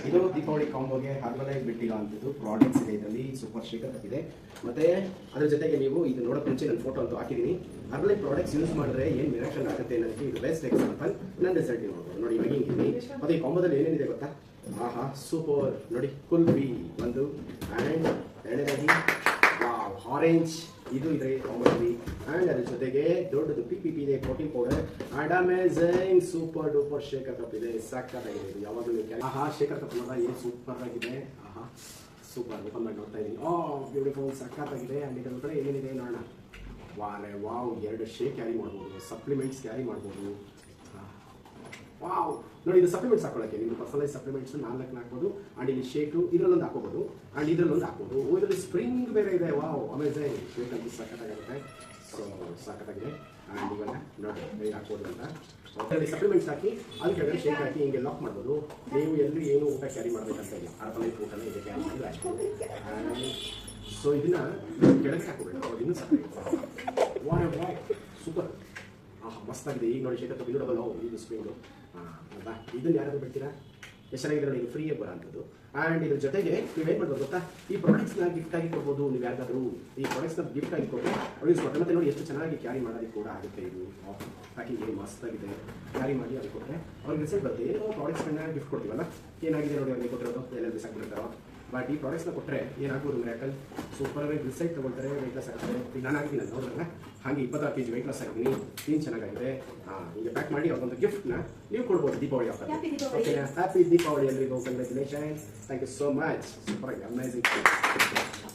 ಇದು ದೀಪಾವಳಿ ಕಾಂಬೋಗೆ ಆಗಲೇ ಬಿಟ್ಟಿರೋ ಅಂಥದ್ದು ಪ್ರಾಡಕ್ಟ್ಸ್ ಇದೆ. ಇದರಲ್ಲಿ ಸೂಪರ್ ಶೇಕರ್ ಇದೆ. ಮತ್ತೆ ಅದ್ರ ಜೊತೆಗೆ ನೀವು ಇದು ನೋಡೋಕೆ ಮುಂಚೆ ನನ್ನ ಫೋಟೋ ಅಂತೂ ಹಾಕಿದ್ದೀನಿ. ಆಗಲೇ ಪ್ರಾಡಕ್ಟ್ಸ್ ಯೂಸ್ ಮಾಡಿದ್ರೆ ಏನು ಮಿರಾಕಲ್ ಆಗುತ್ತೆ ಅನ್ನೋದಕ್ಕೆ ಇದು ಬೆಸ್ಟ್ ಎಕ್ಸಾಂಪಲ್. ನನ್ನ ರಿಸಲ್ಟ್ ನೋಡ್ಬೋದು ನೋಡಿ. ಇವಾಗ ಹಿಂಗಿದ್ದೀನಿ. ಮತ್ತೆ ಈ ಕಾಂಬೋದಲ್ಲಿ ಏನೇನಿದೆ ಗೊತ್ತಾ? ಆಹಾ ಸೂಪರ್ ನೋಡಿ. ಕುಲ್ಫಿ ಒಂದು ಆ್ಯಂಡ್ ಎರಡನೇದಾಗಿ ವಾವ್ ಆರೆಂಜ್ ಇದು ಇದೆ ಕಾಂಬೋದಲ್ಲಿ. ಆ್ಯಂಡ್ ಅದ್ರ ಜೊತೆಗೆ ದೊಡ್ಡದು ಪಿ ಇದೆ protein powder and amazing super duper shaker cup ಇದೆ. ಸಕ್ಕತ್ತಾಗಿದೆ ಇದು. ಯಾವಾಗಲೂ ಆಹಾ ಶೇಕರ್ ಕಪ್ ನೋಡ ಏನು ಸೂಪರ್ ಆಗಿದೆ. ಆಹಾ ಸೂಪರ್ ಓಪನ್ ಮಾಡಿ ನೋಡ್ತಾ ಇದ್ದೀನಿ. ಬ್ಯೂಟಿಫುಲ್ ಸಕ್ಕತ್ತಾಗಿದೆ. ಆ್ಯಂಡ್ ಇದರ ಹತ್ರ ಏನೇನಿದೆ ನೋಡೋಣ. ವಾವ್ 2 ಶೇಕ್ ಕ್ಯಾರಿ ಮಾಡ್ಬೋದು, ಸಪ್ಲಿಮೆಂಟ್ಸ್ ಕ್ಯಾರಿ ಮಾಡ್ಬೋದು. ವಾವ್ ನೋಡಿ, ಇದು ಸಪ್ಲಿಮೆಂಟ್ಸ್ ಹಾಕೊಳ್ಳೋಕ್ಕೆ ನಿಮ್ಮ ಪರ್ಸನಲೈಸ್ ಸಪ್ಲಿಮೆಂಟ್ಸ್ 4 ಹಾಕ್ಬೋದು. ಆ್ಯಂಡ್ ಇಲ್ಲಿ ಶೇಕು ಇದರಲ್ಲೊಂದು ಹಾಕೋಬೋದು ಆ್ಯಂಡ್ ಇದರಲ್ಲೊಂದು ಹಾಕ್ಬೋದು. ಇದರಲ್ಲಿ ಸ್ಪ್ರಿಂಗ್ ಬೇರೆ ಇದೆ. ವಾವ್ ಅಮೇಝಿಂಗ್ ಶೇಕ್ ಅಂತ ಸಕ್ಕತ್ತಾಗಿರುತ್ತೆ. ಸೊ ಸಕ್ಕತ್ತಾಗಿದೆ. ಆ್ಯಂಡ್ ಇವಾಗ ನೋಡಿ ಹೇಗೆ ಹಾಕ್ಬೋದು ಅಂತ. ಅದರಲ್ಲಿ ಸಪ್ಲಿಮೆಂಟ್ಸ್ ಹಾಕಿ ಅದು ಕೆಳಗಡೆ ಶೇಕ್ ಹಾಕಿ ಹಿಂಗೆ ಲಾಕ್ ಮಾಡ್ಬೋದು. ನೀವು ಎಲ್ಲೂ ಏನು ಊಟ ಕ್ಯಾರಿ ಮಾಡಬೇಕಂತ ಇಲ್ಲ. ಆರ್ಬಲೈಫ್ ಊಟನ ಇದೆ ಕ್ಯಾರಿ ಮಾಡಿದ್ರೆ ಆ್ಯಂಡ್ ಸೊ ಇದನ್ನ ಕೆಳಗೆ ಹಾಕೋಬೇಕು. ಇನ್ನೂ ಸಕ್ಕತ್ತಾಗಿದೆ. ವಾವ್ ಸೂಪರ್ ಮಸ್ತಾಗಿದೆ. ಈಗ ನೋಡಿ ಶೇಕರ್ ಕಪ್ ಡಬಲ್ ಇದು ಸ್ಪ್ರಿಂಗು ಅಲ್ವಾ? ಇದನ್ನು ಯಾರಾದರೂ ಬಿಡ್ತೀರಾ? ಎಷ್ಟು ಚೆನ್ನಾಗಿದೆ ನೋಡಿ. ಇದು ಫ್ರೀಯಾಗಿ ಬರೋ ಅಂಥದ್ದು. ಆ್ಯಂಡ್ ಇದ್ರ ಜೊತೆಗೆ ನೀವೇನು ಮಾಡ್ಬೋದು ಗೊತ್ತಾ? ಈ ಪ್ರಾಡಕ್ಟ್ಸ್ನ ಗಿಫ್ಟ್ ಆಗಿ ಕೊಡ್ಬೋದು. ನೀವು ಯಾರಿಗಾದರೂ ಈ ಪ್ರಾಡಕ್ಟ್ಸ್ನ ಗಿಫ್ಟ್ ಆಗಿ ಕೊಟ್ಟು ಅವ್ರಿಗೆ ಕೊಟ್ಟರೆ ಮತ್ತೆ ನೋಡಿ ಎಷ್ಟು ಚೆನ್ನಾಗಿ ಕ್ಯಾರಿ ಮಾಡೋದಕ್ಕೆ ಕೂಡ ಆಗುತ್ತೆ. ಇದು ಪ್ಯಾಕಿಂಗ್ ಏನು ಮಸ್ತಾಗಿದೆ. ಕ್ಯಾರಿ ಮಾಡಿ ಅದಕ್ಕೆ ಕೊಟ್ಟರೆ ಅವ್ರಿಗೆ ರಿಸಲ್ಟ್ ಬರುತ್ತೆ. ಏನೋ ಪ್ರಾಡಕ್ಟ್ಸ್ಗಳನ್ನ ಗಿಫ್ಟ್ ಕೊಡ್ತೀವಲ್ಲ, ಏನಾಗಿದೆ ನೋಡಿ ಅವ್ರಿಗೆ ಕೊಟ್ಟಿರೋದು ಎಲ್ಲ ಬಿಸಾಕ್ಬಿಡ್ತಾರೋ. ಬಟ್ ಈ ಪ್ರಾಡಕ್ಟ್ಸ್ನ ಕೊಟ್ಟರೆ ಏನಾಗ್ಬೋದು ಮಿರಾಕಲ್ ಸೂಪರಾಗಿ ರಿಸಲ್ಟ್ ತೊಗೊಳ್ತಾರೆ. ವೆಯ್ಟ್ ಲಾಸ್ ಆಗುತ್ತೆ. ಈಗ ನಾನು ಆಗಿದ್ದೀನಿ ನಾನು ನೋಡಿದ್ರೆ ಹಾಗೆ 26 kg ವೆಯ್ಟ್ ಲಾಸ್ ಆಗಿದ್ದೀನಿ. ಏನು ಚೆನ್ನಾಗಿದೆ. ಈಗ ಪ್ಯಾಕ್ ಮಾಡಿ ಅವ್ರಿಗೊಂದು ಗಿಫ್ಟ್ನ ನೀವು ಕೊಡ್ಬೋದು ದೀಪಾವಳಿ ಆಫರ್. ಓಕೆನಾ? ಹ್ಯಾಪಿ ದೀಪಾವಳಿ ಎಲ್ರಿಗೂ. Congratulation. Thank you so much. ಸೂಪರಾಗಿ ಅಮೇಝಿಂಗ್.